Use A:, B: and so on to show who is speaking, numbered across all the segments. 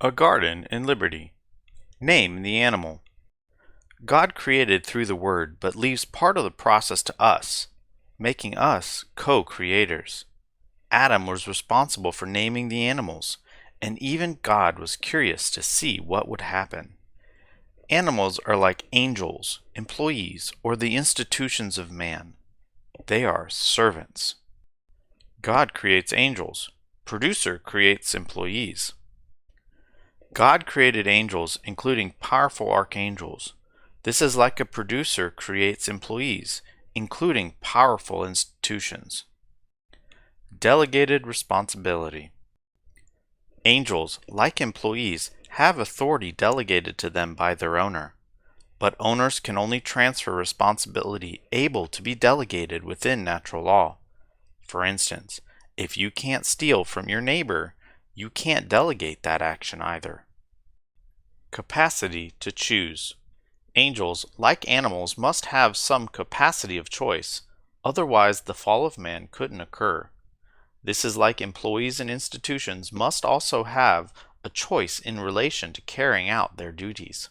A: A garden in liberty. Name the animal. God created through the Word, but leaves part of the process to us, making us co-creators. Adam was responsible for naming the animals, and even God was curious to see what would happen. Animals are like angels, employees, or the institutions of man. They are servants. God creates angels. Producer creates employees. God created angels, including powerful archangels. This is like a producer creates employees, including powerful institutions. Delegated responsibility. Angels, like employees, have authority delegated to them by their owner, but owners can only transfer responsibility able to be delegated within natural law. For instance, if you can't steal from your neighbor, you can't delegate that action either. Capacity to choose. Angels, like animals, must have some capacity of choice, otherwise the fall of man couldn't occur. This is like employees and institutions must also have a choice in relation to carrying out their duties.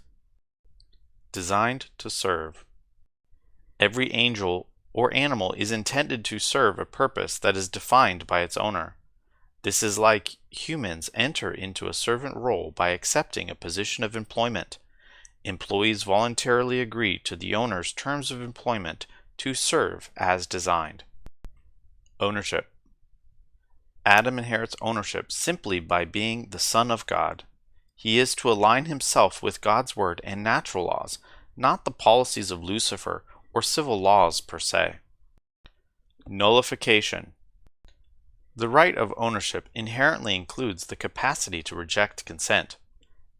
A: Designed to serve. Every angel or animal is intended to serve a purpose that is defined by its owner. This is like humans enter into a servant role by accepting a position of employment. Employees voluntarily agree to the owner's terms of employment to serve as designed. Ownership. Adam inherits ownership simply by being the Son of God. He is to align himself with God's word and natural laws, not the policies of Lucifer or civil laws per se. Nullification. The right of ownership inherently includes the capacity to reject consent.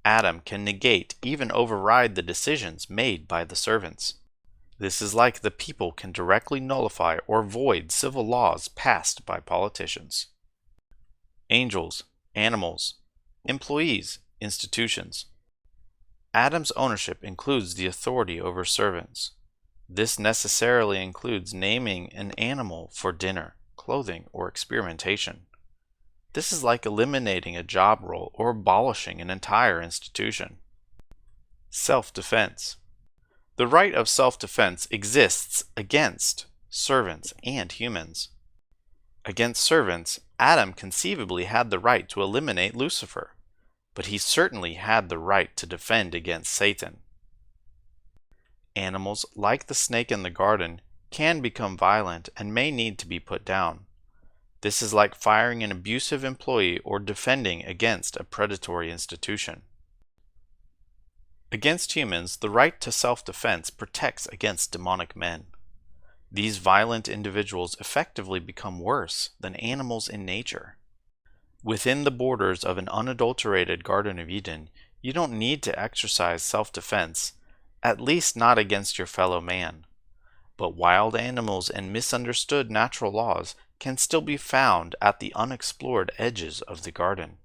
A: Adam can negate, even override the decisions made by the servants. This is like the people can directly nullify or void civil laws passed by politicians. Angels, animals, employees, institutions. Adam's ownership includes the authority over servants. This necessarily includes naming an animal for dinner, clothing, or experimentation. This is like eliminating a job role or abolishing an entire institution. Self-defense. The right of self-defense exists against servants and humans. Against servants, Adam conceivably had the right to eliminate Lucifer, but he certainly had the right to defend against Satan. Animals, like the snake in the garden, can become violent and may need to be put down. This is like firing an abusive employee or defending against a predatory institution. Against humans, the right to self-defense protects against demonic men. These violent individuals effectively become worse than animals in nature. Within the borders of an unadulterated Garden of Eden, you don't need to exercise self-defense, at least not against your fellow man. But wild animals and misunderstood natural laws can still be found at the unexplored edges of the garden.